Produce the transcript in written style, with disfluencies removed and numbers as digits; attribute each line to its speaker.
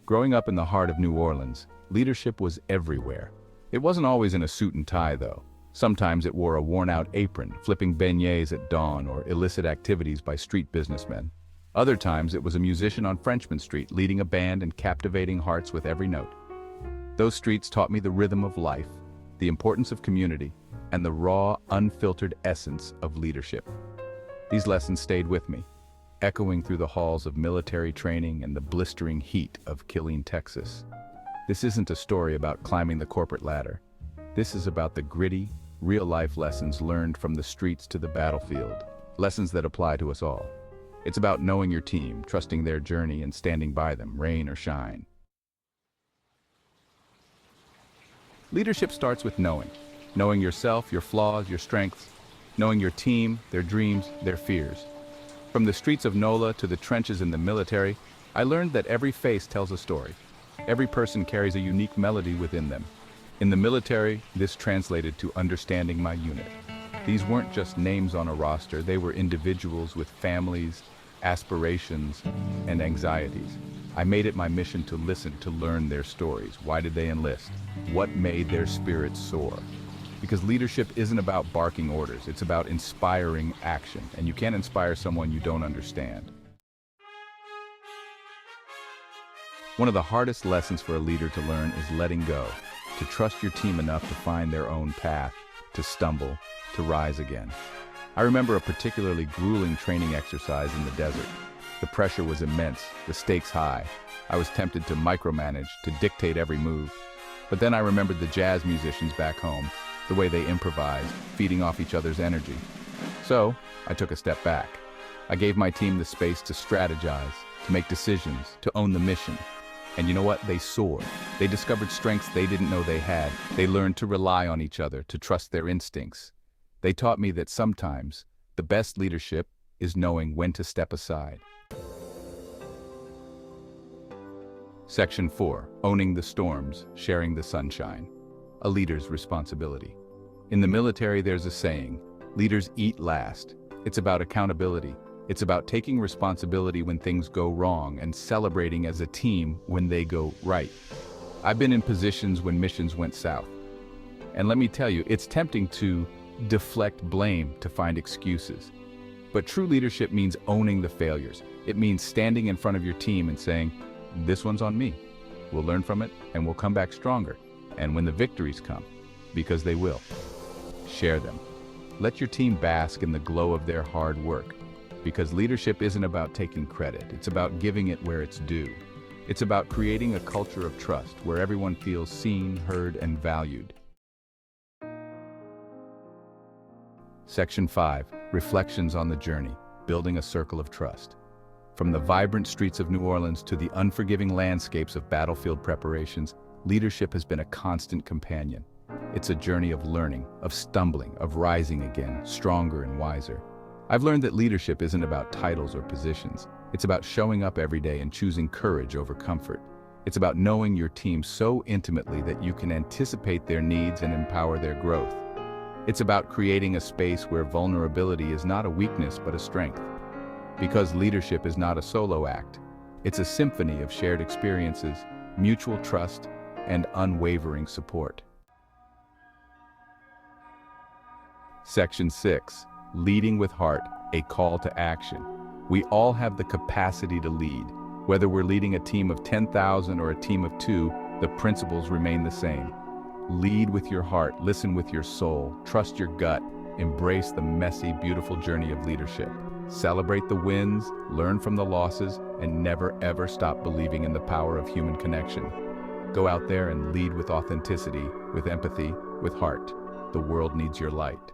Speaker 1: Growing up in the heart of New Orleans, leadership was everywhere. It wasn't always in a suit and tie, though. Sometimes it wore a worn-out apron, flipping beignets at dawn, or illicit activities by street businessmen. Other times it was a musician on Frenchman Street leading a band and captivating hearts with every note. Those streets taught me the rhythm of life, the importance of community, and the raw, unfiltered essence of leadership. These lessons stayed with me, echoing through the halls of military training and the blistering heat of Killeen, Texas. This isn't a story about climbing the corporate ladder. This is about the gritty, real-life lessons learned from the streets to the battlefield, lessons that apply to us all. It's about knowing your team, trusting their journey, and standing by them, rain or shine. Leadership starts with knowing. Knowing yourself, your flaws, your strengths. Knowing your team, their dreams, their fears. From the streets of NOLA to the trenches in the military, I learned that every face tells a story. Every person carries a unique melody within them. In the military, this translated to understanding my unit. These weren't just names on a roster, they were individuals with families, aspirations, and anxieties. I made it my mission to listen, to learn their stories. Why did they enlist? What made their spirits soar? Because leadership isn't about barking orders, it's about inspiring action, and you can't inspire someone you don't understand. One of the hardest lessons for a leader to learn is letting go, to trust your team enough to find their own path, to stumble, to rise again. I remember a particularly grueling training exercise in the desert. The pressure was immense, the stakes high. I was tempted to micromanage, to dictate every move. But then I remembered the jazz musicians back home, the way they improvised, feeding off each other's energy. So, I took a step back. I gave my team the space to strategize, to make decisions, to own the mission. And you know what? They soared. They discovered strengths they didn't know they had. They learned to rely on each other, to trust their instincts. They taught me that sometimes the best leadership is knowing when to step aside. Section 4. Owning the storms, sharing the sunshine. A leader's responsibility. In the military, there's a saying, leaders eat last. It's about accountability. It's about taking responsibility when things go wrong and celebrating as a team when they go right. I've been in positions when missions went south. And let me tell you, it's tempting to deflect blame, to find excuses. But true leadership means owning the failures. It means standing in front of your team and saying, this one's on me. We'll learn from it and we'll come back stronger. And when the victories come, because they will, share them. Let your team bask in the glow of their hard work. Because leadership isn't about taking credit, it's about giving it where it's due. It's about creating a culture of trust where everyone feels seen, heard, and valued. Section 5. Reflections on the journey, building a circle of trust. From the vibrant streets of New Orleans to the unforgiving landscapes of battlefield preparations, leadership has been a constant companion. It's a journey of learning, of stumbling, of rising again, stronger and wiser. I've learned that leadership isn't about titles or positions. It's about showing up every day and choosing courage over comfort. It's about knowing your team so intimately that you can anticipate their needs and empower their growth. It's about creating a space where vulnerability is not a weakness but a strength. Because leadership is not a solo act. It's a symphony of shared experiences, mutual trust, and unwavering support. Section 6. Leading with heart, a call to action. We all have the capacity to lead. Whether we're leading a team of 10,000 or a team of 2, the principles remain the same. Lead with your heart, listen with your soul, trust your gut, embrace the messy, beautiful journey of leadership. Celebrate the wins, learn from the losses, and never ever stop believing in the power of human connection. Go out there and lead with authenticity, with empathy, with heart. The world needs your light.